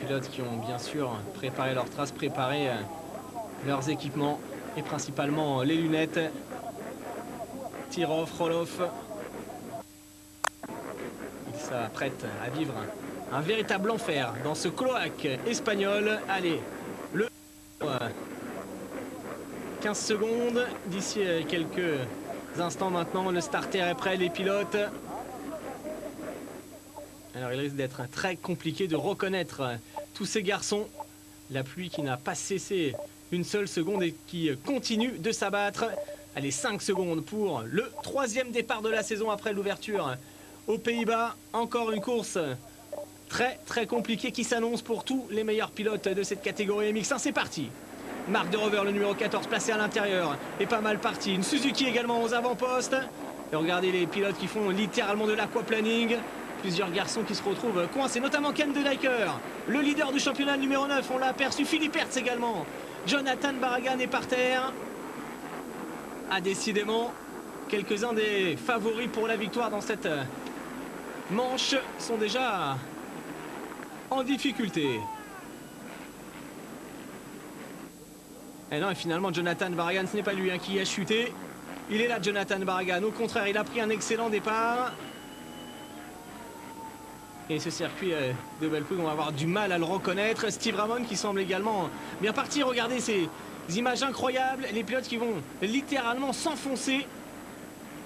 pilotes qui ont bien sûr préparé leurs traces, préparé leurs équipements et principalement les lunettes. Tir-off, roll-off. Ils s'apprêtent à vivre un véritable enfer dans ce cloaque espagnol. Allez, le 15 secondes d'ici quelques instants maintenant. Le starter est prêt, les pilotes. Alors il risque d'être très compliqué de reconnaître tous ces garçons. La pluie qui n'a pas cessé une seule seconde et qui continue de s'abattre. Allez, 5 secondes pour le 3e départ de la saison après l'ouverture aux Pays-Bas. Encore une course très compliquée qui s'annonce pour tous les meilleurs pilotes de cette catégorie MX1. C'est parti. Marc de Rover, le numéro 14, placé à l'intérieur, est pas mal parti. Une Suzuki également aux avant-postes. Et regardez les pilotes qui font littéralement de l'aquaplaning. Plusieurs garçons qui se retrouvent coincés, notamment Ken de Diker, le leader du championnat numéro 9. On l'a aperçu, Philippe Hertz également. Jonathan Barragan est par terre. Ah, décidément, quelques-uns des favoris pour la victoire dans cette manche sont déjà en difficulté. Et non, et finalement, Jonathan Barragan, ce n'est pas lui qui a chuté. Il est là, Jonathan Barragan. Au contraire, il a pris un excellent départ. Et ce circuit de Bellecour, on va avoir du mal à le reconnaître. Steve Ramon qui semble également bien parti. Regardez ces images incroyables. Les pilotes qui vont littéralement s'enfoncer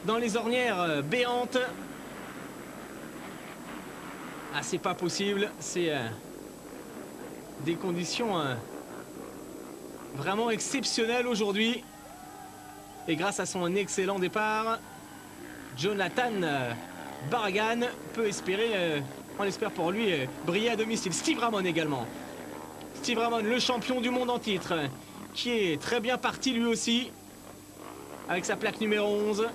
dans les ornières béantes. Ah, c'est pas possible. C'est des conditions vraiment exceptionnelles aujourd'hui. Et grâce à son excellent départ, Jonathan Barragan peut espérer, on l'espère pour lui, briller à domicile. Steve Ramon également. Steve Ramon, le champion du monde en titre, qui est très bien parti lui aussi, avec sa plaque numéro 11.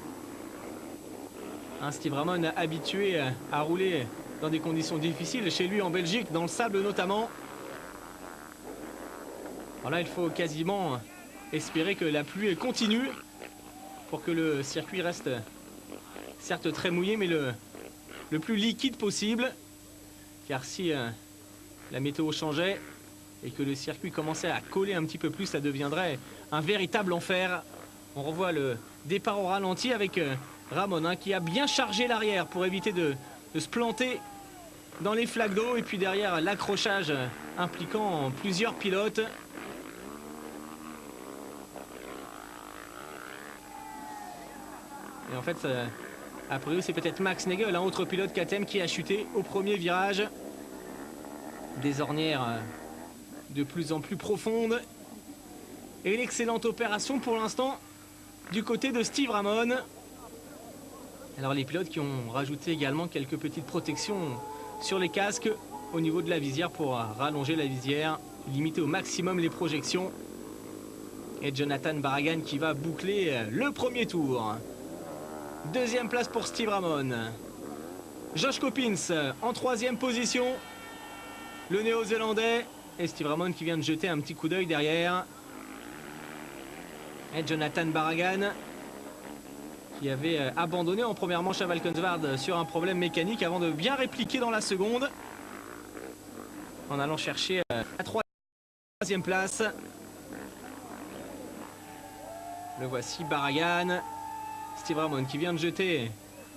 Un Steve Ramon habitué à rouler dans des conditions difficiles, chez lui en Belgique, dans le sable notamment. Alors là, il faut quasiment espérer que la pluie continue pour que le circuit reste certes très mouillé, mais le plus liquide possible. Car si la météo changeait et que le circuit commençait à coller un petit peu plus, ça deviendrait un véritable enfer. On revoit le départ au ralenti avec Ramon qui a bien chargé l'arrière pour éviter de se planter dans les flaques d'eau. Et puis derrière, l'accrochage impliquant plusieurs pilotes. Et en fait, a priori, c'est peut-être Max Nagel, un autre pilote KTM, qui a chuté au premier virage. Des ornières de plus en plus profondes. Et l'excellente opération pour l'instant du côté de Steve Ramon. Alors les pilotes qui ont rajouté également quelques petites protections sur les casques au niveau de la visière pour rallonger la visière, limiter au maximum les projections. Et Jonathan Barragan qui va boucler le premier tour. Deuxième place pour Steve Ramon. Josh Coppins en 3e position. Le néo-zélandais. Et Steve Ramon qui vient de jeter un petit coup d'œil derrière. Et Jonathan Barragan qui avait abandonné en première manche à Valkenswaard sur un problème mécanique avant de bien répliquer dans la seconde. En allant chercher la 3e place. Le voici, Barragan. Steve Ramon qui vient de jeter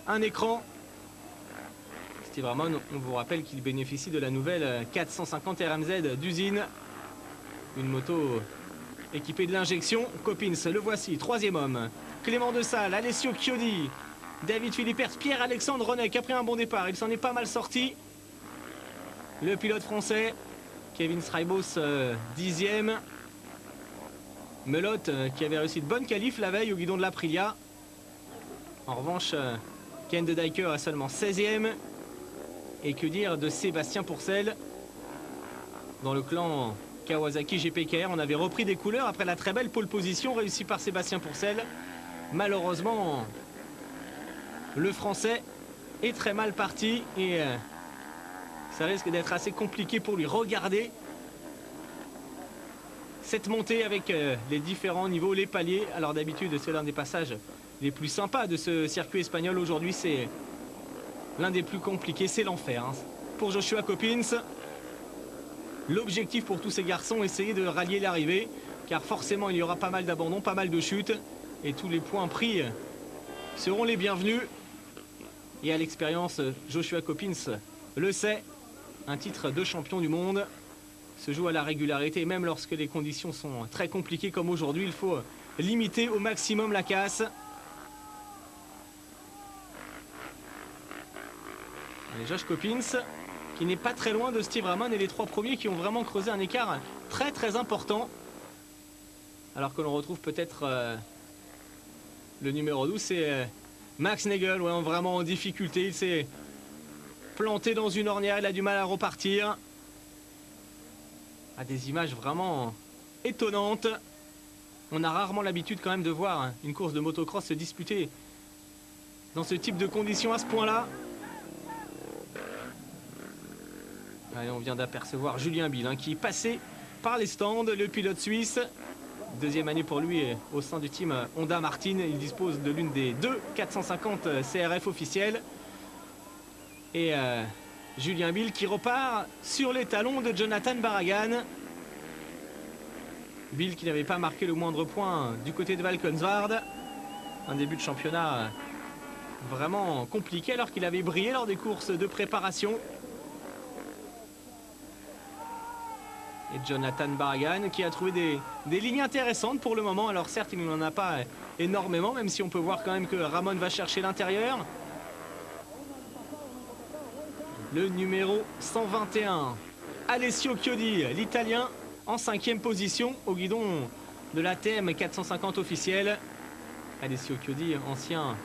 un écran. Steve Ramon, on vous rappelle qu'il bénéficie de la nouvelle 450 RMZ d'usine. Une moto équipée de l'injection. Coppins, le voici, 3e homme. Clément Desalle, Alessio Chiodi, David Philippers, Pierre-Alexandre Renet qui a pris un bon départ. Il s'en est pas mal sorti. Le pilote français, Kevin Straibos, 10e. Melotte qui avait réussi de bonnes qualifs la veille au guidon de l'Aprilia. En revanche, Ken de Diker a seulement 16e. Et que dire de Sébastien Pourcel. Dans le clan Kawasaki GPKR, on avait repris des couleurs après la très belle pole position réussie par Sébastien Pourcel. Malheureusement, le français est très mal parti et ça risque d'être assez compliqué pour lui. Regardez cette montée avec les différents niveaux, les paliers. Alors d'habitude, c'est l'un des passages les plus sympas de ce circuit espagnol. Aujourd'hui, c'est l'un des plus compliqués, c'est l'enfer. Pour Joshua Coppins, l'objectif pour tous ces garçons, essayer de rallier l'arrivée, car forcément il y aura pas mal d'abandons, pas mal de chutes, et tous les points pris seront les bienvenus. Et à l'expérience, Joshua Coppins le sait, un titre de champion du monde se joue à la régularité, même lorsque les conditions sont très compliquées comme aujourd'hui, il faut limiter au maximum la casse. Allez, Josh Coppins, qui n'est pas très loin de Steve Ramon et les trois premiers qui ont vraiment creusé un écart très très important. Alors que l'on retrouve peut-être le numéro 12, c'est Max Nagel, ouais, vraiment en difficulté. Il s'est planté dans une ornière, il a du mal à repartir. À des images vraiment étonnantes. On a rarement l'habitude quand même de voir une course de motocross se disputer dans ce type de conditions à ce point-là. Allez, on vient d'apercevoir Julien Bill qui est passé par les stands, le pilote suisse. Deuxième année pour lui au sein du team Honda Martin. Il dispose de l'une des deux 450 CRF officielles. Et Julien Bill qui repart sur les talons de Jonathan Barragan. Bill qui n'avait pas marqué le moindre point du côté de Valkenswaard. Un début de championnat vraiment compliqué alors qu'il avait brillé lors des courses de préparation. Et Jonathan Barragan qui a trouvé des lignes intéressantes pour le moment. Alors certes, il n'en a pas énormément, même si on peut voir quand même que Ramon va chercher l'intérieur. Le numéro 121, Alessio Chiodi, l'Italien, en 5e position au guidon de l'ATM 450 officiel. Alessio Chiodi, ancien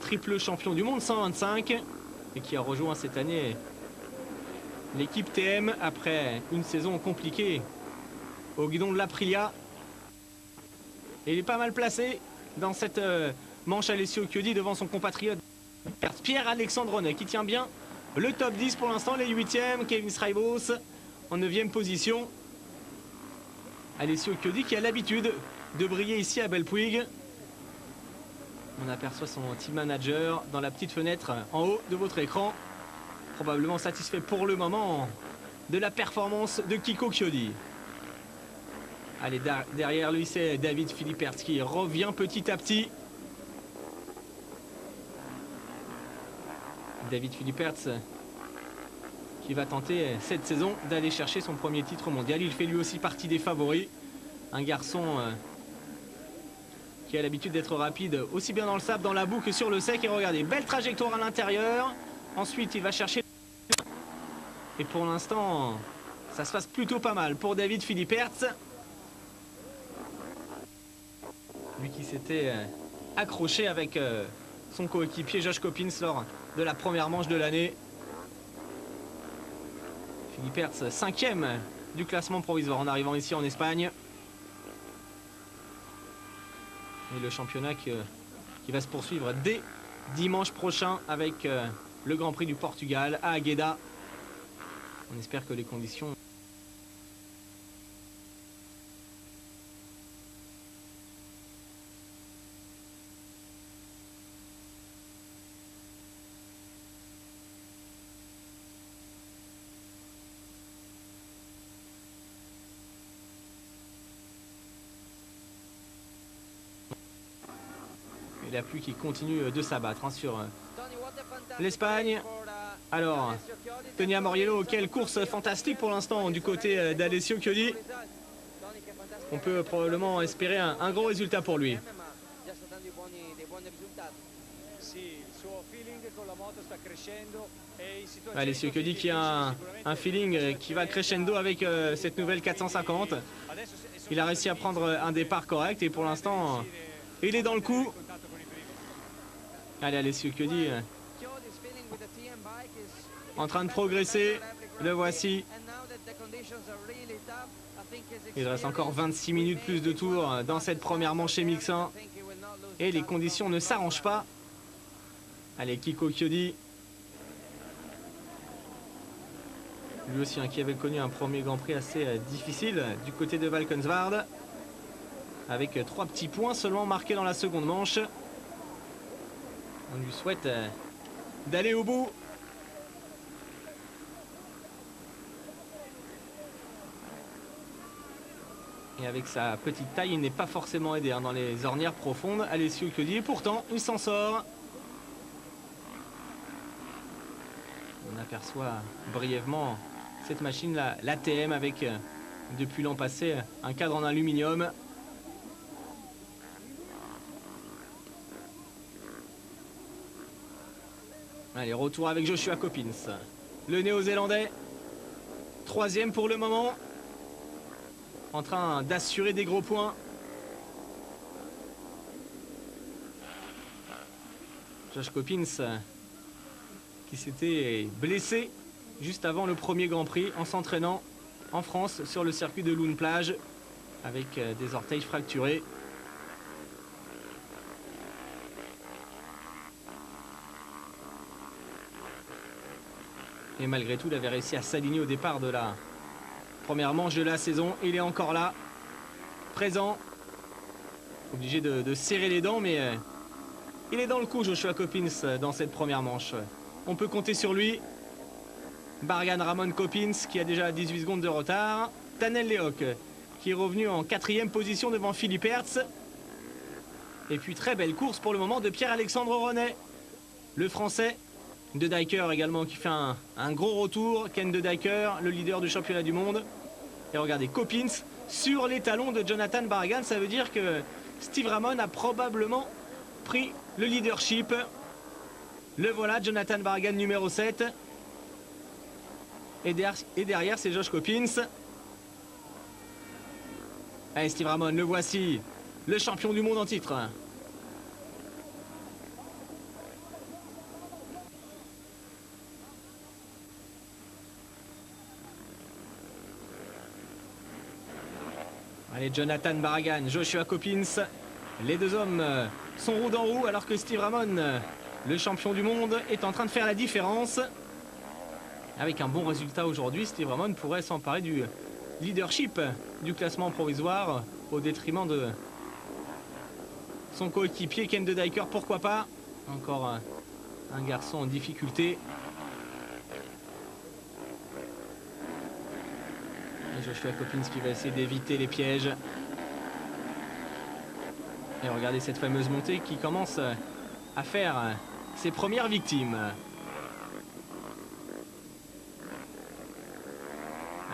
triple champion du monde 125 et qui a rejoint cette année l'équipe TM après une saison compliquée au guidon de l'Aprilia. Et il est pas mal placé dans cette manche Alessio Chiodi devant son compatriote Pierre-Alexandre Ronet qui tient bien le top 10 pour l'instant. Les 8e, Kevin Strijbos en 9e position. Alessio Chiodi qui a l'habitude de briller ici à Belpuig. On aperçoit son team manager dans la petite fenêtre en haut de votre écran. Probablement satisfait pour le moment de la performance de Kiko Chiodi. Allez, derrière lui, c'est David Philippertz qui revient petit à petit. David Philippertz qui va tenter cette saison d'aller chercher son premier titre mondial. Il fait lui aussi partie des favoris. Un garçon qui a l'habitude d'être rapide aussi bien dans le sable, dans la boue que sur le sec. Et regardez, belle trajectoire à l'intérieur. Ensuite, il va chercher. Et pour l'instant, ça se passe plutôt pas mal pour David Philippertz. Lui qui s'était accroché avec son coéquipier Josh Coppins lors de la première manche de l'année. Philippertz, 5e du classement provisoire en arrivant ici en Espagne. Et le championnat qui va se poursuivre dès dimanche prochain avec le Grand Prix du Portugal à Agueda. On espère que les conditions et la pluie qui continue de s'abattre sur l'Espagne. Alors, Tony Amoriello, quelle course fantastique pour l'instant du côté d'Alessio Chiodi. On peut probablement espérer un gros résultat pour lui. Alessio Chiodi qui a un feeling qui va crescendo avec cette nouvelle 450. Il a réussi à prendre un départ correct et pour l'instant, il est dans le coup. Allez, Alessio Chiodi en train de progresser, le voici. Il reste encore 26 minutes plus de tours dans cette première manche chez Mix1 et les conditions ne s'arrangent pas. Allez, Kiko Chiodi, lui aussi qui avait connu un premier Grand Prix assez difficile du côté de Valkenswaard, avec 3 petits points seulement marqués dans la seconde manche. On lui souhaite d'aller au bout. Et avec sa petite taille, il n'est pas forcément aidé dans les ornières profondes. Alessio Chiodi, et pourtant, il s'en sort. On aperçoit brièvement cette machine, l'ATM, avec, depuis l'an passé, un cadre en aluminium. Allez, retour avec Joshua Coppins. Le Néo-Zélandais, 3e pour le moment, en train d'assurer des gros points. Josh Coppins qui s'était blessé juste avant le premier Grand Prix en s'entraînant en France sur le circuit de Loon Plage avec des orteils fracturés. Et malgré tout, il avait réussi à s'aligner au départ de la première manche de la saison. Il est encore là, présent. Obligé de serrer les dents, mais il est dans le coup, Joshua Coppins, dans cette première manche. On peut compter sur lui. Bargan Ramon Coppins, qui a déjà 18 secondes de retard. Tanel Lehoc, qui est revenu en 4e position devant Philippe Hertz. Et puis, très belle course pour le moment de Pierre-Alexandre Renet, le Français. De Dijker également qui fait un gros retour. Ken De Dijker, le leader du championnat du monde. Et regardez, Coppins sur les talons de Jonathan Barragan. Ça veut dire que Steve Ramon a probablement pris le leadership. Le voilà, Jonathan Barragan numéro 7. Et derrière, c'est Josh Coppins. Allez, Steve Ramon, le voici, le champion du monde en titre. Allez, Jonathan Barragan, Joshua Coppins, les deux hommes sont roue dans roue alors que Steve Ramon, le champion du monde, est en train de faire la différence. Avec un bon résultat aujourd'hui, Steve Ramon pourrait s'emparer du leadership du classement provisoire au détriment de son coéquipier Ken De Dijker, pourquoi pas. Encore un garçon en difficulté. Et Joshua Coppins qui va essayer d'éviter les pièges. Et regardez cette fameuse montée qui commence à faire ses premières victimes.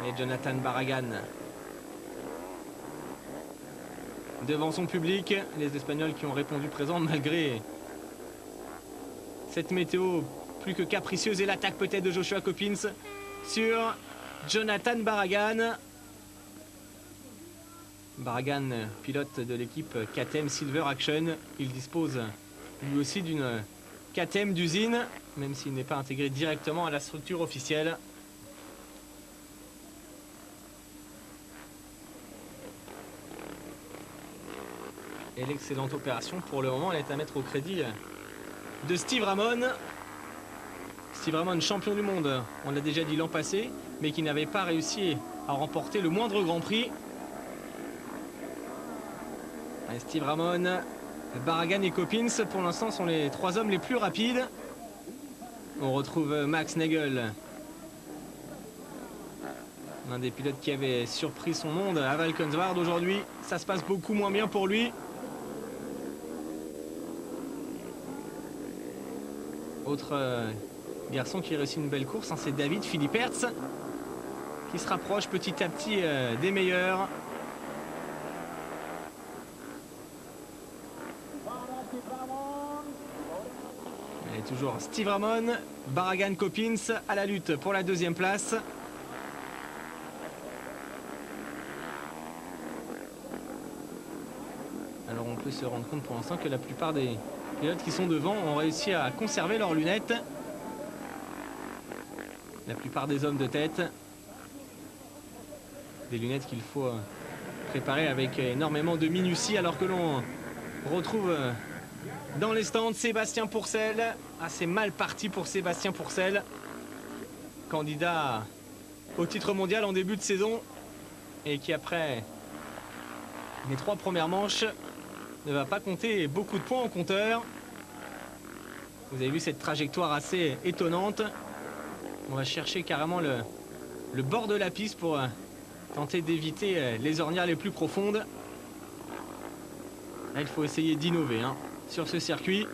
Allez, Jonathan Barragan. Devant son public, les Espagnols qui ont répondu présent malgré cette météo plus que capricieuse et l'attaque peut-être de Joshua Coppins sur Jonathan Barragan. Barragan, pilote de l'équipe KTM Silver Action. Il dispose lui aussi d'une KTM d'usine, même s'il n'est pas intégré directement à la structure officielle. Et l'excellente opération, pour le moment, elle est à mettre au crédit de Steve Ramon. Steve Ramon, champion du monde, on l'a déjà dit l'an passé, mais qui n'avait pas réussi à remporter le moindre Grand Prix. Allez, Steve Ramon, Barragan et Coppins, pour l'instant, sont les trois hommes les plus rapides. On retrouve Max Nagel, un des pilotes qui avait surpris son monde à Valkenswaard aujourd'hui. Ça se passe beaucoup moins bien pour lui. Autre garçon qui réussit une belle course, c'est David Philippe Hertz, qui se rapproche petit à petit des meilleurs. Et toujours Steve Ramon, Barragan Coppins à la lutte pour la deuxième place. Alors on peut se rendre compte pour l'instant que la plupart des pilotes qui sont devant ont réussi à conserver leurs lunettes. La plupart des hommes de tête. Des lunettes qu'il faut préparer avec énormément de minutie, alors que l'on retrouve dans les stands Sébastien Pourcel. Ah, c'est mal parti pour Sébastien Pourcel, candidat au titre mondial en début de saison et qui, après les 3 premières manches, ne va pas compter beaucoup de points en compteur. Vous avez vu cette trajectoire assez étonnante. On va chercher carrément le bord de la piste pour tenter d'éviter les ornières les plus profondes. Là, il faut essayer d'innover hein, sur ce circuit.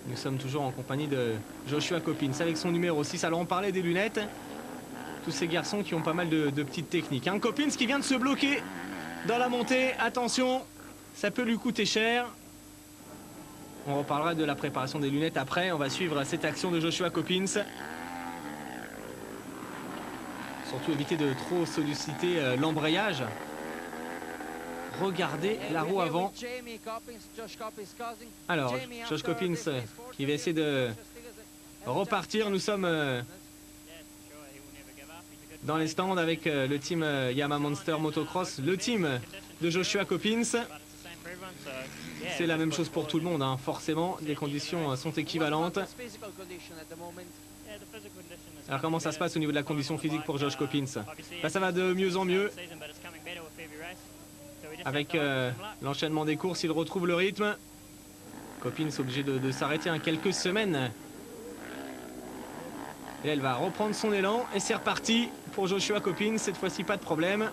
Nous sommes toujours en compagnie de Joshua Coppins avec son numéro 6. Alors on parlait des lunettes. Tous ces garçons qui ont pas mal de petites techniques. Hein. Coppins qui vient de se bloquer dans la montée. Attention, ça peut lui coûter cher. On reparlera de la préparation des lunettes après. On va suivre cette action de Joshua Coppins. Surtout éviter de trop solliciter l'embrayage. Regardez la roue avant. Alors, Josh Coppins qui va essayer de repartir. Nous sommes dans les stands avec le team Yamaha Monster Motocross, le team de Joshua Coppins. C'est la même chose pour tout le monde, hein. Forcément, les conditions sont équivalentes. Alors comment ça se passe au niveau de la condition physique pour Josh Coppins? Bah, ça va de mieux en mieux. Avec l'enchaînement des courses, il retrouve le rythme. Coppins obligé de s'arrêter quelques semaines. Et elle va reprendre son élan et c'est reparti pour Joshua Coppins. Cette fois-ci, pas de problème.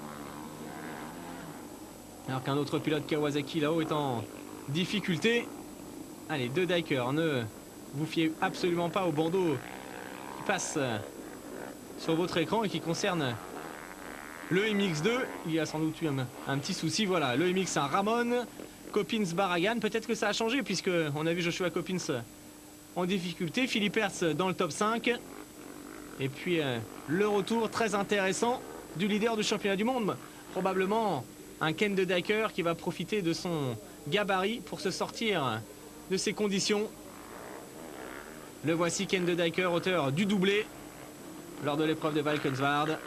Alors qu'un autre pilote Kawasaki là-haut est en difficulté. Allez, deux Dykers, ne vous fiez absolument pas au bandeau qui passe sur votre écran et qui concerne le MX2. Il y a sans doute eu un petit souci. Voilà, le MX1 Ramon, Coppins Barragan. Peut-être que ça a changé puisque on a vu Joshua Coppins en difficulté. Philippe Hertz dans le top 5. Et puis le retour très intéressant du leader du championnat du monde. Probablement un Ken de Dyker qui va profiter de son gabarit pour se sortir de ces conditions. Le voici, Ken de Dyker, auteur du doublé lors de l'épreuve de Valkenswaard,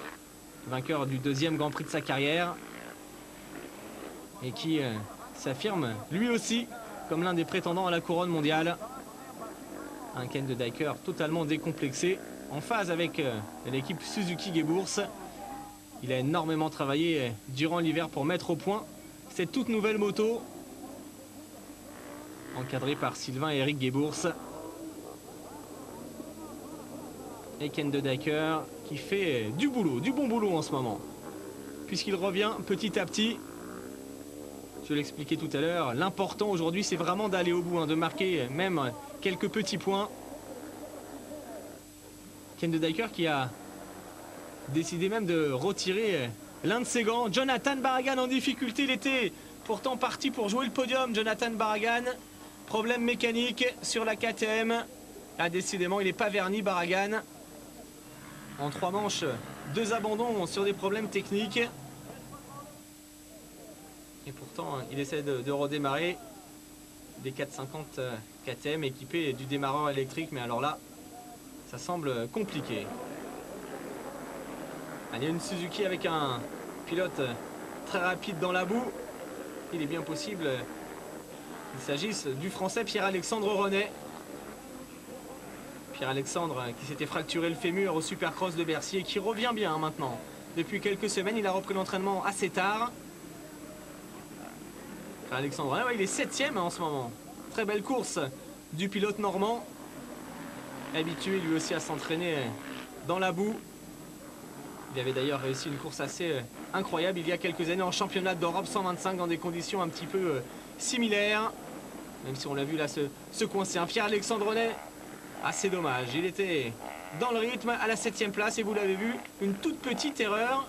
vainqueur du deuxième Grand Prix de sa carrière et qui s'affirme lui aussi comme l'un des prétendants à la couronne mondiale. Un Ken de Dyker totalement décomplexé, en phase avec l'équipe Suzuki Geburts. Il a énormément travaillé durant l'hiver pour mettre au point cette toute nouvelle moto, encadrée par Sylvain et Eric Geburts. Et Ken de Dyker qui fait du boulot, du bon boulot en ce moment, puisqu'il revient petit à petit. Je l'expliquais tout à l'heure, l'important aujourd'hui c'est vraiment d'aller au bout, de marquer même quelques petits points. Ken de Dyker qui a décidé même de retirer l'un de ses gants. Jonathan Barragan en difficulté, il était pourtant parti pour jouer le podium. Jonathan Barragan, problème mécanique sur la KTM. Ah, décidément, il n'est pas verni, Barragan. En 3 manches, 2 abandons sur des problèmes techniques. Et pourtant, il essaie de redémarrer des 450 KTM équipés du démarreur électrique. Mais alors là, ça semble compliqué. Il y a une Suzuki avec un pilote très rapide dans la boue. Il est bien possible qu'il s'agisse du français Pierre-Alexandre Renet. Pierre-Alexandre qui s'était fracturé le fémur au Supercross de Bercy et qui revient bien maintenant. Depuis quelques semaines, il a repris l'entraînement assez tard. Pierre-Alexandre Renet, il est 7e en ce moment. Très belle course du pilote normand. Habitué lui aussi à s'entraîner dans la boue. Il avait d'ailleurs réussi une course assez incroyable il y a quelques années en championnat d'Europe 125 dans des conditions un petit peu similaires. Même si on l'a vu là se coincer. Pierre-Alexandre Renet, assez dommage. Il était dans le rythme à la 7e place et vous l'avez vu, une toute petite erreur.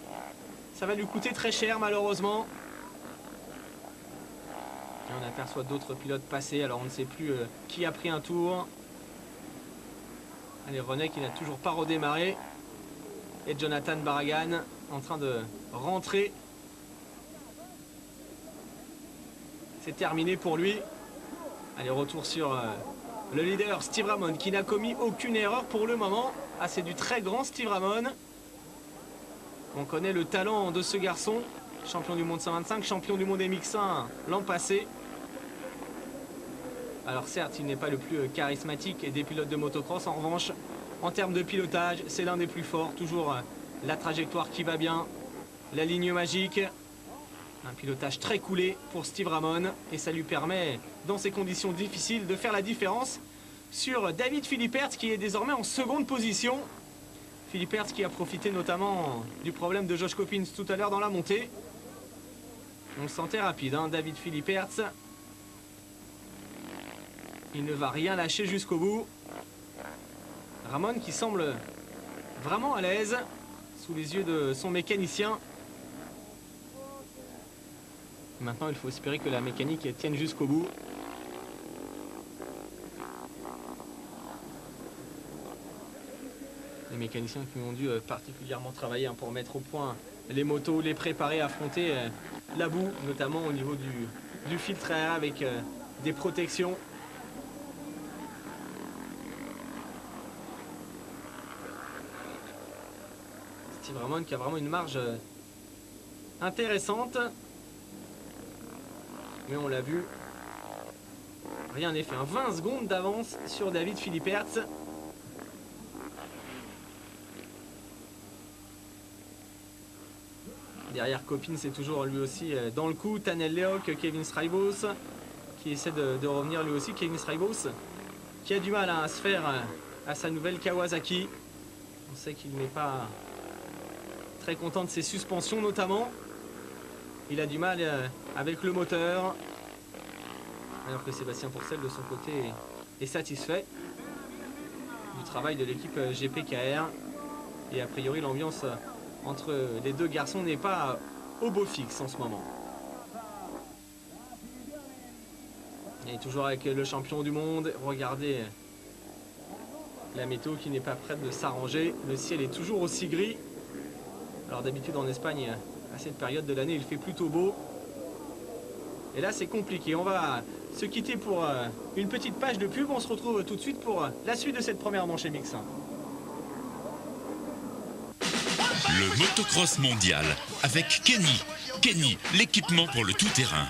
Ça va lui coûter très cher malheureusement. Et on aperçoit d'autres pilotes passer. Alors on ne sait plus qui a pris un tour. Allez, Renet qui n'a toujours pas redémarré. Et Jonathan Barragan en train de rentrer. C'est terminé pour lui. Allez, retour sur le leader Steve Ramon qui n'a commis aucune erreur pour le moment. Ah, c'est du très grand Steve Ramon. On connaît le talent de ce garçon. Champion du monde 125, champion du monde MX1 l'an passé. Alors certes, il n'est pas le plus charismatique des pilotes de motocross. En revanche, en termes de pilotage, c'est l'un des plus forts. Toujours la trajectoire qui va bien, la ligne magique. Un pilotage très coulé pour Steve Ramon. Et ça lui permet, dans ces conditions difficiles, de faire la différence sur David Philippe Hertz qui est désormais en seconde position. Philippe Hertz qui a profité notamment du problème de Josh Coppins tout à l'heure dans la montée. On le sentait rapide, hein, David Philippe Hertz. Il ne va rien lâcher jusqu'au bout. Ramon qui semble vraiment à l'aise sous les yeux de son mécanicien. Maintenant, il faut espérer que la mécanique tienne jusqu'au bout. Les mécaniciens qui ont dû particulièrement travailler pour mettre au point les motos, les préparer à affronter la boue, notamment au niveau du filtre à air avec des protections. Steve Ramon qui a vraiment une marge intéressante. Mais on l'a vu, rien n'est fait. 20 secondes d'avance sur David Philippe Hertz. Derrière Coppins, c'est toujours lui aussi dans le coup. Tanel Leok, Kevin Strijbos qui essaie de revenir lui aussi. Kevin Strijbos qui a du mal à se faire à sa nouvelle Kawasaki. On sait qu'il n'est pas très content de ses suspensions notamment. Il a du mal avec le moteur. Alors que Sébastien Pourcel de son côté est satisfait du travail de l'équipe GPKR. Et a priori l'ambiance entre les deux garçons n'est pas au beau fixe en ce moment. Et toujours avec le champion du monde. Regardez la météo qui n'est pas prête de s'arranger. Le ciel est toujours aussi gris. Alors d'habitude en Espagne, à cette période de l'année, il fait plutôt beau. Et là, c'est compliqué. On va se quitter pour une petite page de pub. On se retrouve tout de suite pour la suite de cette première manche MX1. Le motocross mondial avec Kenny. Kenny, l'équipement pour le tout-terrain.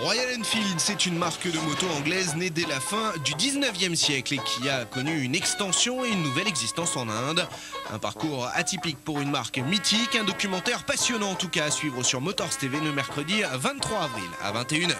Royal Enfield, c'est une marque de moto anglaise née dès la fin du 19e siècle et qui a connu une extension et une nouvelle existence en Inde. Un parcours atypique pour une marque mythique, un documentaire passionnant en tout cas à suivre sur Motors TV le mercredi 23 avril à 21 h.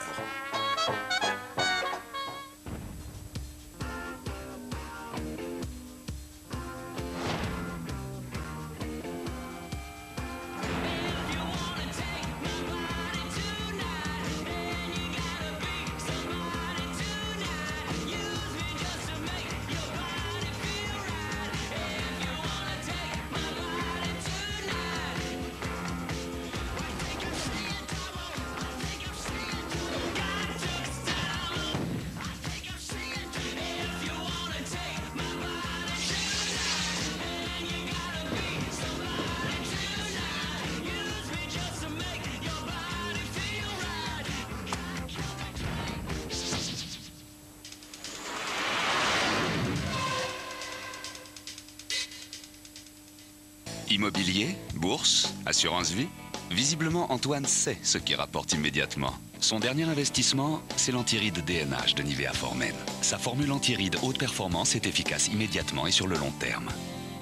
Immobilier, bourse, assurance vie. Visiblement, Antoine sait ce qui rapporte immédiatement. Son dernier investissement, c'est l'antiride DNH de Nivea Formen. Sa formule antiride haute performance est efficace immédiatement et sur le long terme.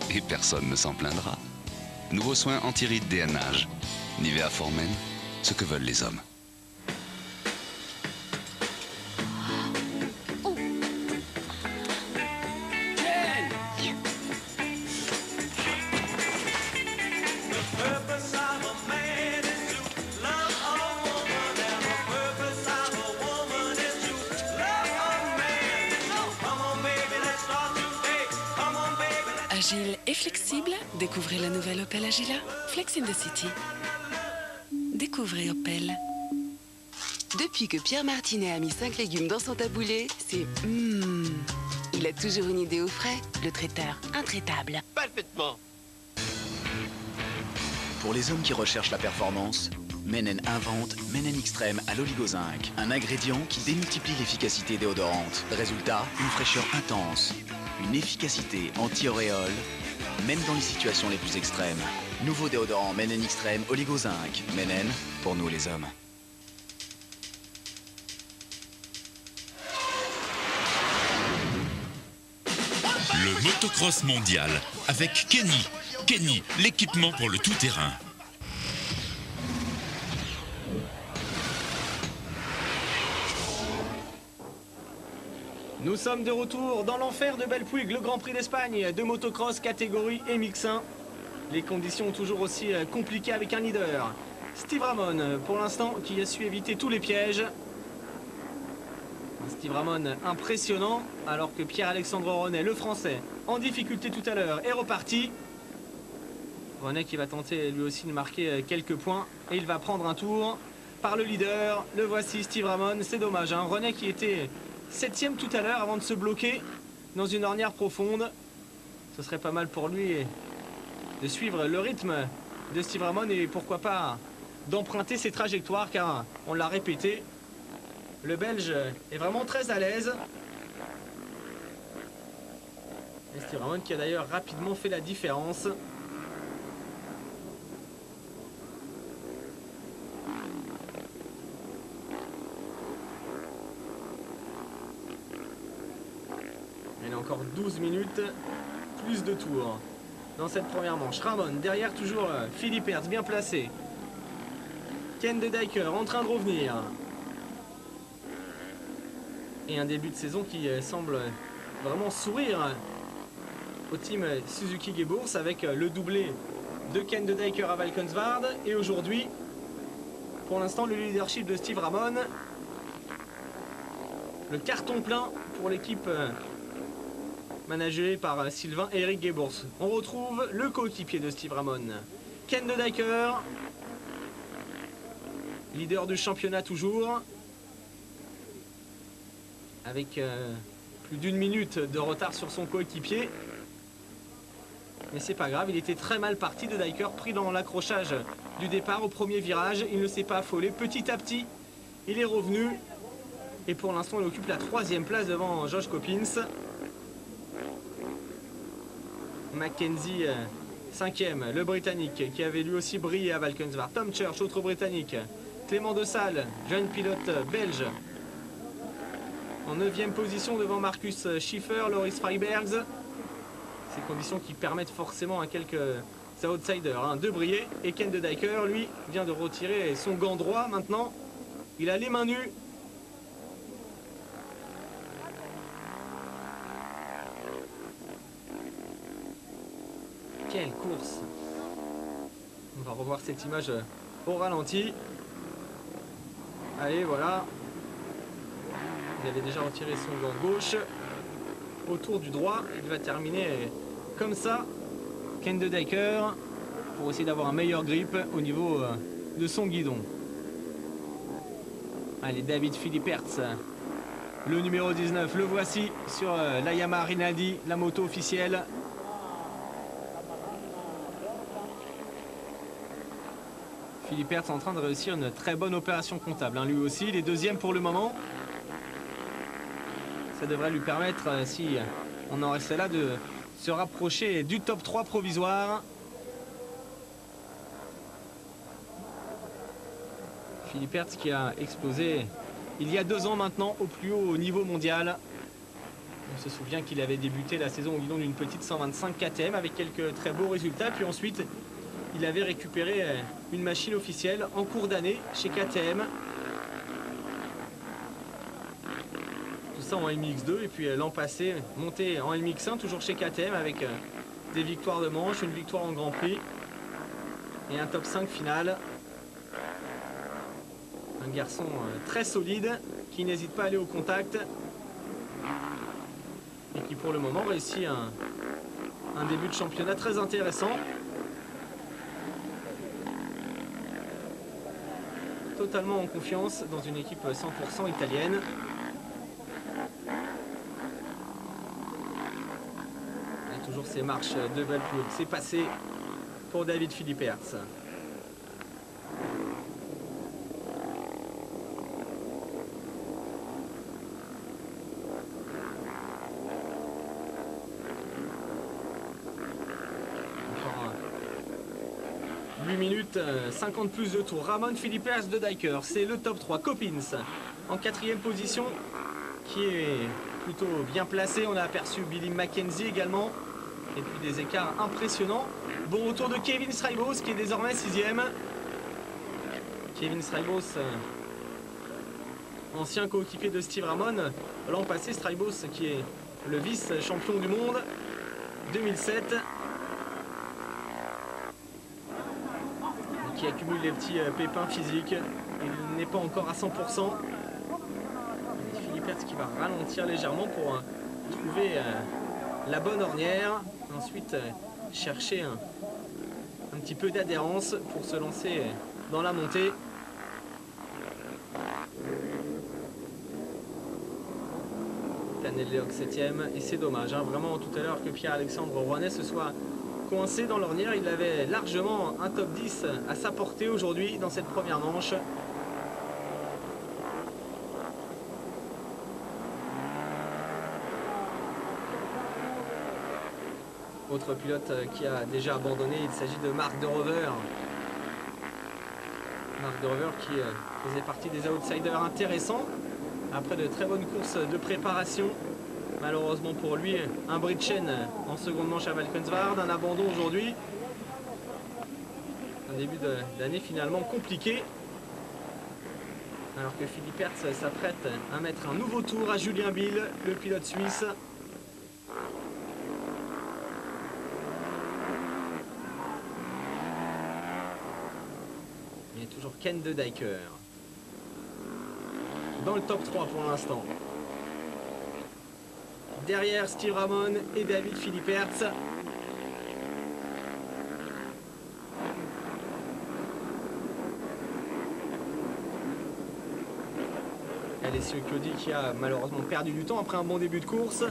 Et personne ne s'en plaindra. Nouveau soin antiride DNH. Nivea Formen, ce que veulent les hommes. Agile et flexible, découvrez la nouvelle Opel Agila, Flex in the City. Découvrez Opel. Depuis que Pierre Martinet a mis 5 légumes dans son taboulé, c'est Il a toujours une idée au frais, le traiteur intraitable. Parfaitement. Pour les hommes qui recherchent la performance, Menen invente Menen Extreme à l'oligozinc, un ingrédient qui démultiplie l'efficacité déodorante. Résultat, une fraîcheur intense, une efficacité anti-auréole, même dans les situations les plus extrêmes. Nouveau déodorant Menen Extreme oligozinc. Menen, pour nous les hommes. Le motocross mondial avec Kenny. Kenny, l'équipement pour le tout-terrain. Nous sommes de retour dans l'enfer de Belpuig, le Grand Prix d'Espagne de motocross catégorie MX1. Les conditions toujours aussi compliquées avec un leader. Steve Ramon, pour l'instant, qui a su éviter tous les pièges. Steve Ramon impressionnant, alors que Pierre-Alexandre Renet, le français, en difficulté tout à l'heure, est reparti. Renet qui va tenter lui aussi de marquer quelques points. Et il va prendre un tour par le leader. Le voici, Steve Ramon. C'est dommage, hein. Renet qui était 7e tout à l'heure avant de se bloquer dans une ornière profonde. Ce serait pas mal pour lui de suivre le rythme de Steve Ramon et pourquoi pas d'emprunter ses trajectoires, car on l'a répété, le Belge est vraiment très à l'aise. Et Steve Ramon qui a d'ailleurs rapidement fait la différence. Il y a encore 12 minutes, plus de tours dans cette première manche. Ramon, derrière toujours Philippe Hertz, bien placé. Ken de Dijker en train de revenir. Et un début de saison qui semble vraiment sourire au team Suzuki Geburts avec le doublé de Ken de Dijker à Valkenswaard. Et aujourd'hui, pour l'instant, le leadership de Steve Ramon. Le carton plein pour l'équipe managé par Sylvain et Eric Geburts. On retrouve le coéquipier de Steve Ramon, Ken de Dijker, leader du championnat toujours, avec plus d'une minute de retard sur son coéquipier. Mais c'est pas grave, il était très mal parti de Dijker, pris dans l'accrochage du départ au premier virage. Il ne s'est pas affolé. Petit à petit, il est revenu. Et pour l'instant, il occupe la 3e place devant Josh Coppins. Mackenzie, 5e, le Britannique, qui avait lui aussi brillé à Valkenswaard. Tom Church, autre Britannique. Clément De Salle, jeune pilote belge, en 9e position devant Marcus Schiffer, Loris Freibergs. Ces conditions qui permettent forcément à quelques outsiders de briller. Et Ken de Dijker, lui, vient de retirer son gant droit maintenant. Il a les mains nues. Quelle course! On va revoir cette image au ralenti. Allez, voilà. Il avait déjà retiré son gant gauche. Autour du droit, il va terminer comme ça. Ken de Dijker, pour essayer d'avoir un meilleur grip au niveau de son guidon. Allez, David Philippe Hertz, le numéro 19, le voici sur la Yamaha Rinaldi, la moto officielle. Philippe Hertz en train de réussir une très bonne opération comptable, lui aussi. Il est 2e pour le moment. Ça devrait lui permettre, si on en restait là, de se rapprocher du top 3 provisoire. Philippe Hertz qui a explosé il y a 2 ans maintenant au plus haut niveau mondial. On se souvient qu'il avait débuté la saison au guidon d'une petite 125 KTM avec quelques très beaux résultats. Puis ensuite, il avait récupéré une machine officielle en cours d'année chez KTM. Tout ça en MX2 et puis l'an passé monté en MX1 toujours chez KTM avec des victoires de manche, une victoire en Grand Prix et un top 5 final. Un garçon très solide qui n'hésite pas à aller au contact et qui pour le moment réussit un début de championnat très intéressant. Totalement en confiance dans une équipe 100% italienne. Et toujours ces marches de Belpuig. C'est passé pour David Philippe Hertz. Encore 8 minutes, 50 plus de tours. Ramon, Philippe de Dijker, c'est le top 3. Coppins en 4e position qui est plutôt bien placé. On a aperçu Billy Mackenzie également. Et puis des écarts impressionnants. Bon retour de Kevin Strijbos qui est désormais 6e. Kevin Strijbos, ancien coéquipier de Steve Ramon. L'an passé, Strijbos qui est le vice-champion du monde 2007. Qui accumule les petits pépins physiques. Il n'est pas encore à 100%. Philippe Hertz qui va ralentir légèrement pour trouver la bonne ornière. Ensuite, chercher un petit peu d'adhérence pour se lancer dans la montée. Tanel Leoc 7e. Et c'est dommage, hein, vraiment tout à l'heure que Pierre-Alexandre Rouanet se soit coincé dans l'ornière. Il avait largement un top 10 à sa portée aujourd'hui dans cette première manche. Autre pilote qui a déjà abandonné, il s'agit de Marc de Rover. Marc de Rover qui faisait partie des outsiders intéressants après de très bonnes courses de préparation. Malheureusement pour lui, un bris de chaîne en seconde manche à Valkenswaard, un abandon aujourd'hui. Un début d'année finalement compliqué. Alors que Philippe Hertz s'apprête à mettre un nouveau tour à Julien Bill, le pilote suisse. Il y a toujours Ken de Dijker dans le top 3 pour l'instant. Derrière Steve Ramon et David Philippe Hertz. Alessio Chiodi qui a malheureusement perdu du temps après un bon début de course.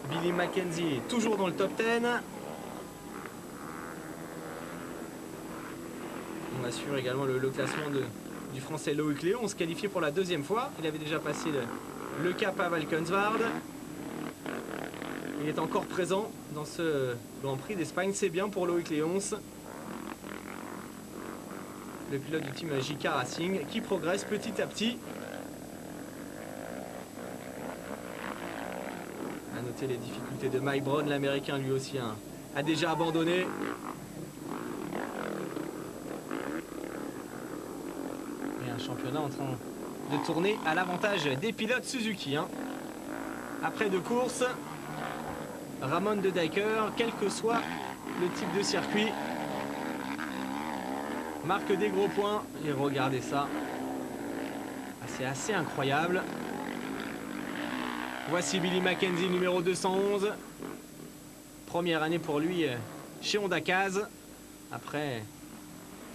Billy Mackenzie toujours dans le top 10. On assure également le classement du français Loïc Léon, se qualifié pour la deuxième fois. Il avait déjà passé le cap à Valkenswaard. Il est encore présent dans ce Grand Prix d'Espagne. C'est bien pour Loïc Léons, le pilote du team JK Racing, qui progresse petit à petit. À noter les difficultés de Mike Brown, l'américain lui aussi a déjà abandonné. Et un championnat en train de tourner à l'avantage des pilotes Suzuki. Après deux courses, Ramon de Dijker, quel que soit le type de circuit, marque des gros points. Et regardez ça, c'est assez incroyable. Voici Billy Mackenzie, numéro 211. Première année pour lui chez Honda Kaz. Après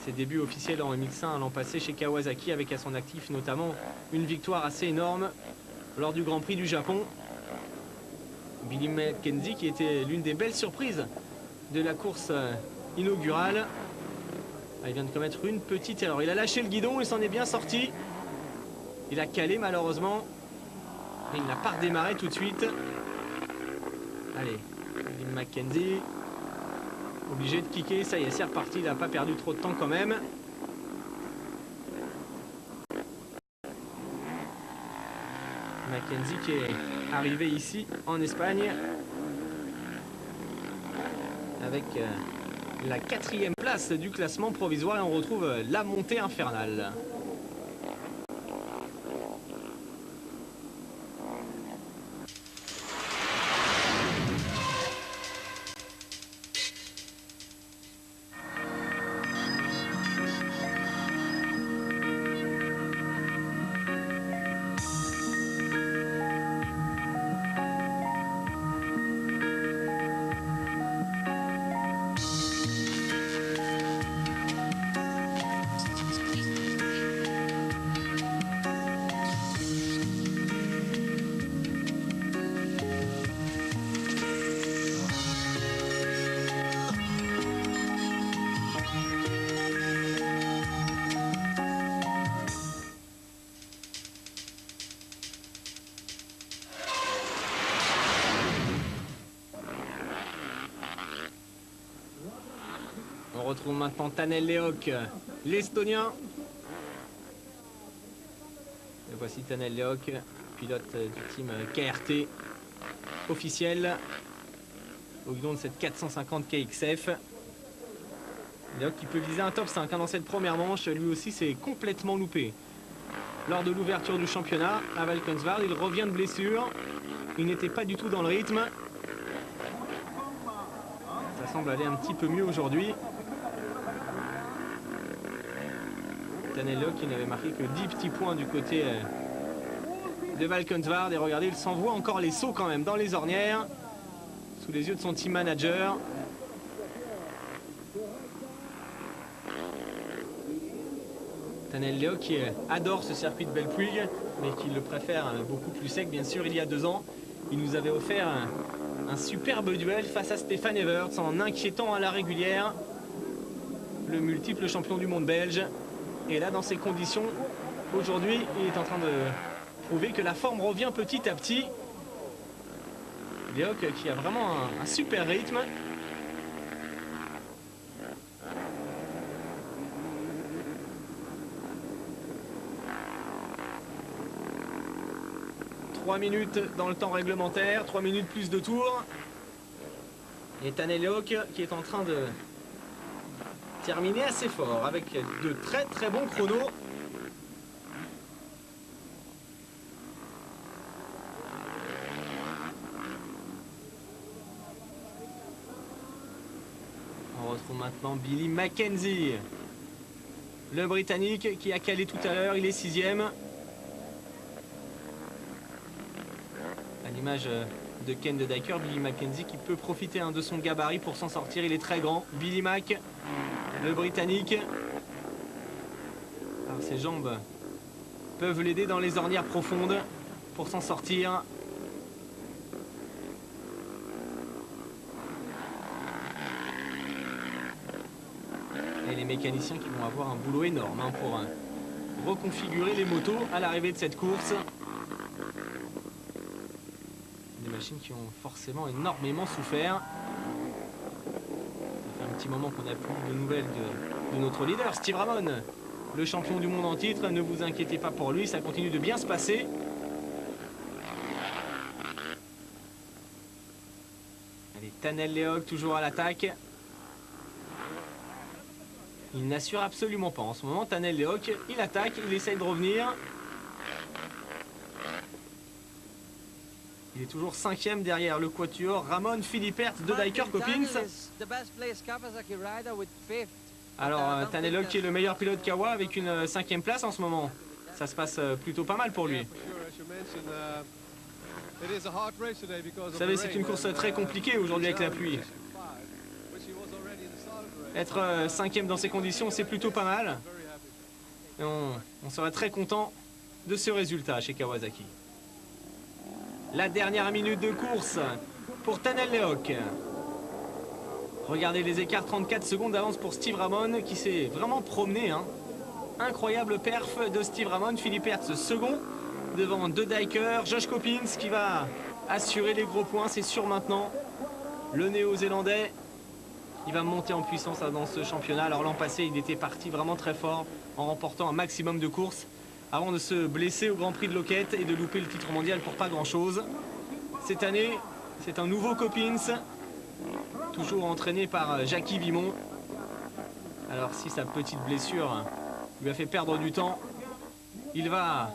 ses débuts officiels en MX1 l'an passé chez Kawasaki, avec à son actif notamment une victoire assez énorme lors du Grand Prix du Japon. Billy Mackenzie qui était l'une des belles surprises de la course inaugurale. Il vient de commettre une petite erreur. Il a lâché le guidon, il s'en est bien sorti. Il a calé malheureusement. Et il n'a pas redémarré tout de suite. Allez, Billy Mackenzie. Obligé de kicker, ça y est, c'est reparti. Il n'a pas perdu trop de temps quand même. Mackenzie qui est arrivé ici en Espagne avec la 4e place du classement provisoire, et on retrouve la montée infernale. On retrouve maintenant Tanel Leoc, l'Estonien. Et voici Tanel Leoc, pilote du team KRT. officiel au guidon de cette 450 KXF. Leok qui peut viser un top 5 dans cette première manche, lui aussi s'est complètement loupé. Lors de l'ouverture du championnat à Valkenswaard, il revient de blessure. Il n'était pas du tout dans le rythme. Ça semble aller un petit peu mieux aujourd'hui. Tanel Leok qui n'avait marqué que 10 petits points du côté de Valkenswaard. Et regardez, il s'envoie encore les sauts quand même dans les ornières, sous les yeux de son team manager. Tanel Leok qui adore ce circuit de Belpuig, mais qui le préfère beaucoup plus sec. Bien sûr, il y a 2 ans, il nous avait offert un superbe duel face à Stefan Everts en inquiétant à la régulière le multiple champion du monde belge. Et là, dans ces conditions, aujourd'hui, il est en train de prouver que la forme revient petit à petit. Leok qui a vraiment un super rythme. « 3 minutes dans le temps réglementaire, 3 minutes plus de tours. » Et Tanel Leok qui est en train de terminer assez fort avec de très très bons chronos. On retrouve maintenant Billy Mackenzie, le Britannique qui a calé tout à l'heure, il est 6e. À l'image de Ken de Dyker, Billy Mackenzie qui peut profiter de son gabarit pour s'en sortir, il est très grand. Billy Mac, le Britannique. Alors, ses jambes peuvent l'aider dans les ornières profondes pour s'en sortir. Et les mécaniciens qui vont avoir un boulot énorme pour reconfigurer les motos à l'arrivée de cette course. Des machines qui ont forcément énormément souffert. Ça fait un petit moment qu'on n'a plus de nouvelles de notre leader, Steve Ramon, le champion du monde en titre. Ne vous inquiétez pas pour lui, ça continue de bien se passer. Allez, Tanel Leok toujours à l'attaque. Il n'assure absolument pas en ce moment. Tanel Leok, il attaque, il essaye de revenir. Il est toujours 5e derrière le quatuor Ramon Philippert de Dyker Coppins. Alors Tanel Leok qui est le meilleur pilote Kawa avec une 5e place en ce moment. Ça se passe plutôt pas mal pour lui. Vous savez, c'est une course très compliquée aujourd'hui avec la pluie. Être 5e dans ces conditions, c'est plutôt pas mal. Et on serait très content de ce résultat chez Kawasaki. La dernière minute de course pour Tanel Leok. Regardez les écarts, 34 secondes d'avance pour Steve Ramon qui s'est vraiment promené. Incroyable perf de Steve Ramon. Philippe Hertz second devant De Dyker. Josh Coppins qui va assurer les gros points, c'est sûr maintenant. Le néo-zélandais, il va monter en puissance dans ce championnat. Alors l'an passé, il était parti vraiment très fort en remportant un maximum de courses avant de se blesser au Grand Prix de Loket et de louper le titre mondial pour pas grand-chose. Cette année, c'est un nouveau Coppins, toujours entraîné par Jackie Vimon. Alors si sa petite blessure lui a fait perdre du temps, il va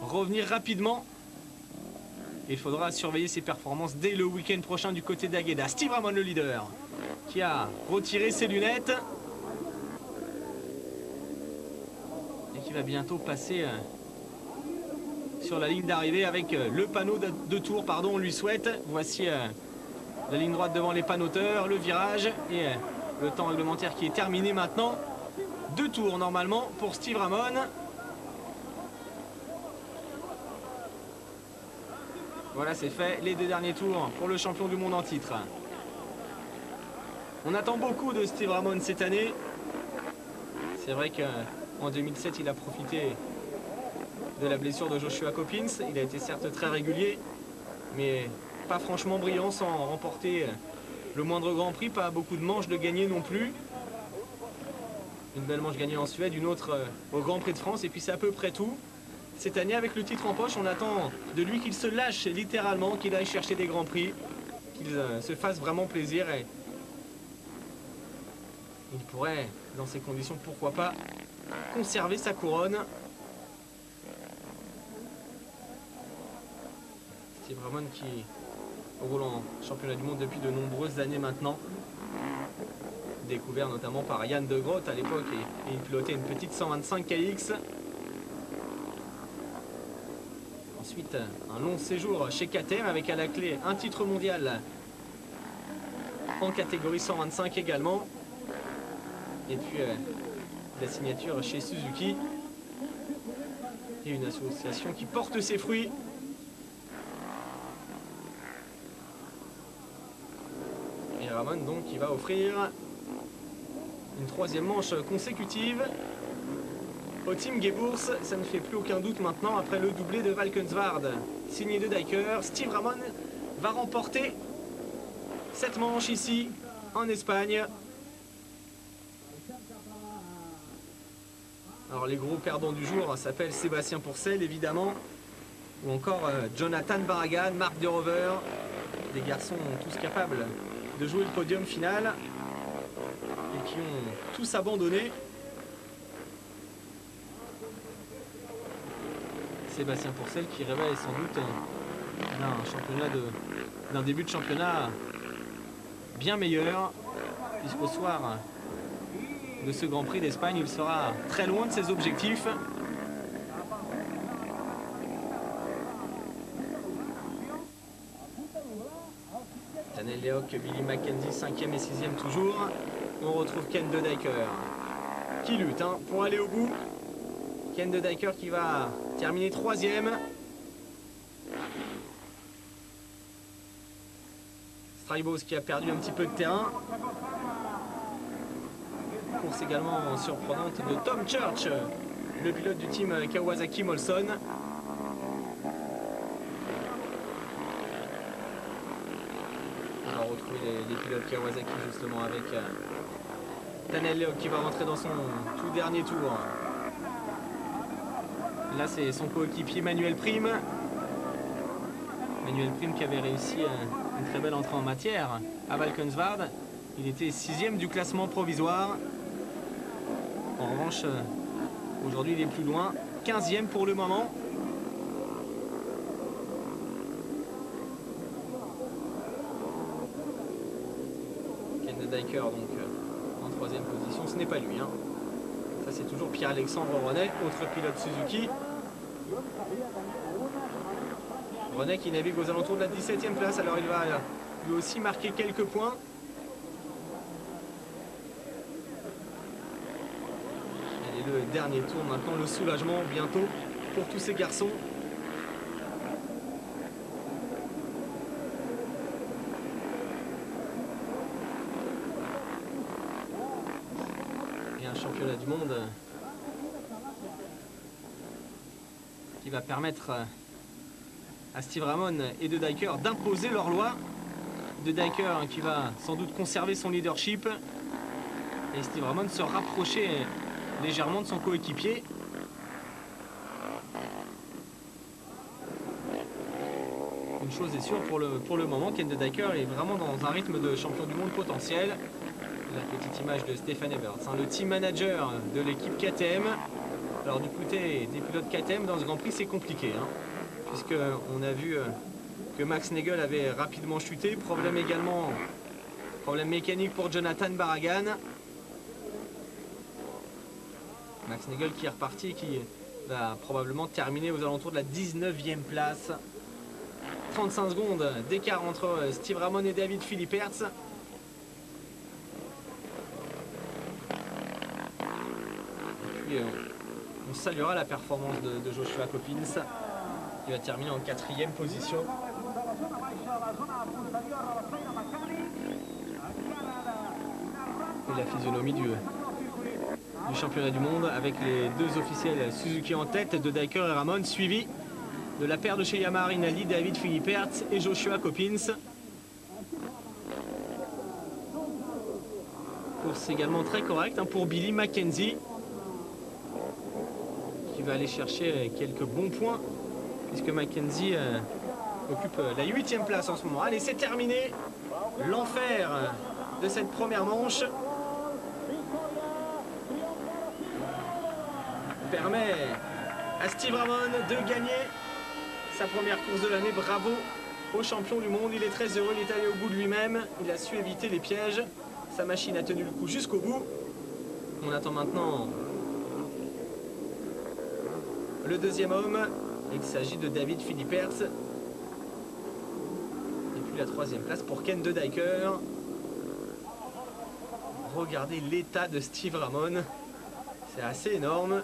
revenir rapidement. Il faudra surveiller ses performances dès le week-end prochain du côté d'Agueda. Steve Ramon, le leader, qui a retiré ses lunettes et qui va bientôt passer sur la ligne d'arrivée avec le panneau de tour, on lui souhaite. Voici la ligne droite devant les panneauteurs, le virage et le temps réglementaire qui est terminé maintenant. 2 tours normalement pour Steve Ramon. Voilà, c'est fait. Les 2 derniers tours pour le champion du monde en titre. On attend beaucoup de Steve Ramon cette année. C'est vrai qu'en 2007, il a profité de la blessure de Joshua Coppins. Il a été certes très régulier, mais pas franchement brillant sans remporter le moindre Grand Prix. Pas beaucoup de manches de gagner non plus. Une belle manche gagnée en Suède, une autre au Grand Prix de France, et puis c'est à peu près tout. cette année avec le titre en poche. On attend de lui qu'il se lâche littéralement, qu'il aille chercher des grands prix, qu'il se fasse vraiment plaisir. Et il pourrait, dans ces conditions, pourquoi pas, conserver sa couronne. Steve Ramon qui roule en championnat du monde depuis de nombreuses années maintenant. Découvert notamment par Yann De Groot à l'époque et il pilotait une petite 125 KX. Ensuite, un long séjour chez KTM avec à la clé un titre mondial en catégorie 125 également. Et puis la signature chez Suzuki et une association qui porte ses fruits. Et Ramon donc qui va offrir une troisième manche consécutive au Team Geburs. Ça ne fait plus aucun doute maintenant après le doublé de Valkenswaard signé de Dijker. Steve Ramon va remporter cette manche ici en Espagne. Alors les gros perdants du jour s'appellent Sébastien Pourcel évidemment, ou encore Jonathan Barragan, Mark De Rover, des garçons tous capables de jouer le podium final et qui ont tous abandonné. Sébastien Pourcel qui réveille sans doute d'un début de championnat bien meilleur, puisqu'au soir de ce Grand Prix d'Espagne, il sera très loin de ses objectifs. Daniel Lehoc, Billy Mackenzie, 5e et 6e toujours. On retrouve Ken De Dijker qui lutte pour aller au bout. Ken De Dijker qui va terminer 3e. Strybos qui a perdu un petit peu de terrain. Course également surprenante de Tom Church, le pilote du team Kawasaki Molson. On va retrouver les pilotes Kawasaki justement avec Daniel Lehoc qui va rentrer dans son tout dernier tour. Là c'est son coéquipier Manuel Prime. Manuel Prime qui avait réussi une très belle entrée en matière à Valkenswaard. Il était 6e du classement provisoire. En revanche, aujourd'hui il est plus loin, 15e pour le moment. Ken De Dijker donc en 3e position, ce n'est pas lui. Ça c'est toujours Pierre-Alexandre Renet, autre pilote Suzuki. Renet qui navigue aux alentours de la 17e place, alors il va lui aussi marquer quelques points. Le dernier tour maintenant, le soulagement bientôt pour tous ces garçons. Et un championnat du monde qui va permettre à Steve Ramon et De Dijker d'imposer leur loi. De Dijker qui va sans doute conserver son leadership et Steve Ramon se rapprocher légèrement de son coéquipier. Une chose est sûre pour le moment, Ken De Dijker est vraiment dans un rythme de champion du monde potentiel. La petite image de Stefan Everts, le team manager de l'équipe KTM. Alors du côté des pilotes KTM dans ce Grand Prix c'est compliqué, puisque on a vu que Max Nagel avait rapidement chuté. Problème mécanique pour Jonathan Barragan. Max Nagel qui est reparti et qui va probablement terminer aux alentours de la 19e place. 35 secondes d'écart entre Steve Ramon et David Philipperts. Et puis on saluera la performance de Joshua Coppins qui va terminer en 4e position. Et la physionomie du championnat du monde avec les deux officiels Suzuki en tête, De Dijker et Ramon, suivi de la paire de chez Yamaha Rinaldi, David Philipperts et Joshua Coppins. Course également très correcte pour Billy Mackenzie qui qui va aller chercher quelques bons points, puisque Mackenzie occupe la 8e place en ce moment. Allez, c'est terminé. L'enfer de cette première manche permet à Steve Ramon de gagner sa première course de l'année. Bravo au champion du monde. Il est très heureux, il est allé au bout de lui-même. Il a su éviter les pièges. Sa machine a tenu le coup jusqu'au bout. On attend maintenant le deuxième homme. Il s'agit de David Philipperts. Et puis la 3e place pour Ken De Dyker. Regardez l'état de Steve Ramon. C'est assez énorme.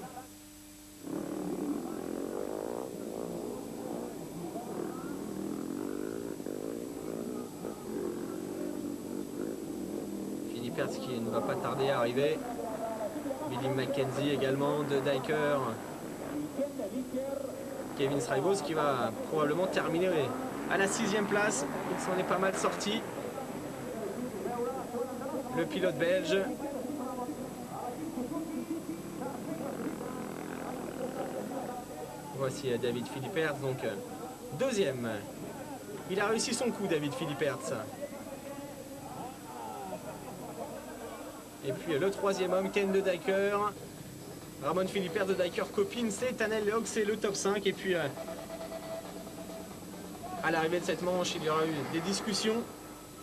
Philipperts qui ne va pas tarder à arriver. Billy Mackenzie également, De Dyker. Kevin Srybos qui va probablement terminer à la 6e place. Il s'en est pas mal sorti. Le pilote belge. Voici David Philipperts, donc deuxième. Il a réussi son coup, David Philipperts. Et puis le 3e homme, Ken De Dyker. Ramon Philipperts, De Dyker, copine, c'est Tanel Leog, c'est le top 5. Et puis à l'arrivée de cette manche, il y aura eu des discussions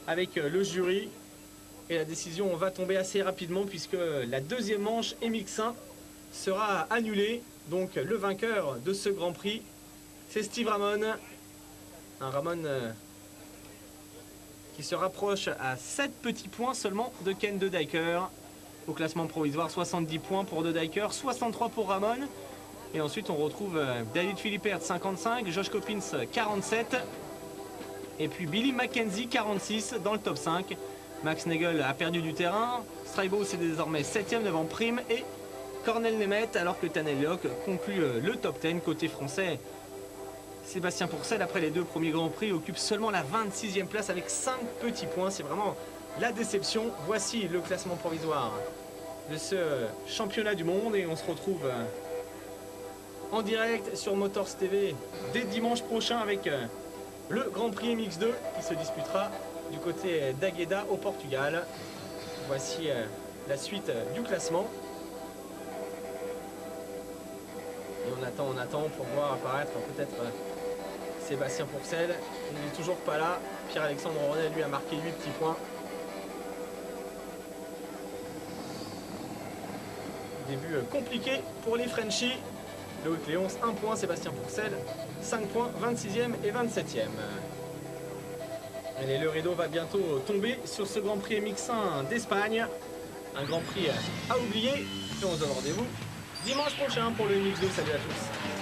avec le jury. Et la décision va tomber assez rapidement puisque la deuxième manche MX1 sera annulée. Donc le vainqueur de ce Grand Prix, c'est Steve Ramon. Un Ramon qui se rapproche à 7 petits points seulement de Ken De Dyker. Au classement provisoire, 70 points pour De Dyker, 63 pour Ramon. Et ensuite on retrouve David Philipperts 55, Josh Coppins 47. Et puis Billy Mackenzie 46 dans le top 5. Max Nagel a perdu du terrain. Srybos est désormais 7e devant Prime et Cornel Nemeth, alors que Tanel Leog conclut le top 10 côté français. Sébastien Pourcel, après les 2 premiers Grands Prix, occupe seulement la 26e place avec 5 petits points. C'est vraiment la déception. Voici le classement provisoire de ce championnat du monde et on se retrouve en direct sur Motors TV dès dimanche prochain avec le Grand Prix MX2 qui se disputera du côté d'Agueda au Portugal. Voici la suite du classement. Et on attend pour voir apparaître peut-être Sébastien Pourcel. Il n'est toujours pas là. Pierre-Alexandre Renet, lui, a marqué 8 petits points. Début compliqué pour les Frenchies. Loïc Léonce, 1 point. Sébastien Pourcel, 5 points, 26e et 27e. Allez, le rideau va bientôt tomber sur ce Grand Prix MX1 d'Espagne. Un Grand Prix à oublier. Et on se donne rendez-vous dimanche prochain pour le MX2. Salut à tous.